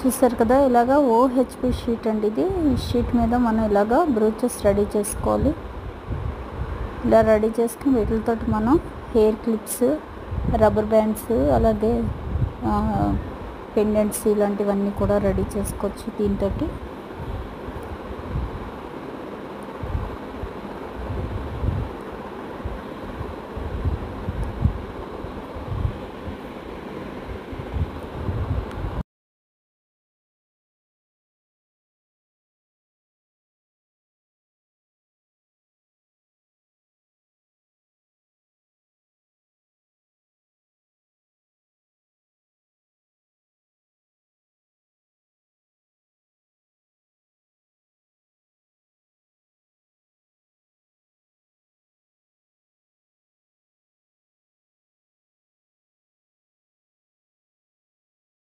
చూసారు కదా, ఇలాగా ఓహెచ్పి షీట్ అండి ఇది. ఈ షీట్ మీద మనం ఇలాగా బ్రూచెస్ రెడీ చేసుకోవాలి. ఇలా రెడీ చేసుకుని వీటితో మనం హెయిర్ క్లిప్స్, రబ్బర్ బ్యాండ్స్, అలాగే పెండెంట్స్ ఇలాంటివన్నీ కూడా రెడీ చేసుకోవచ్చు దీంతో.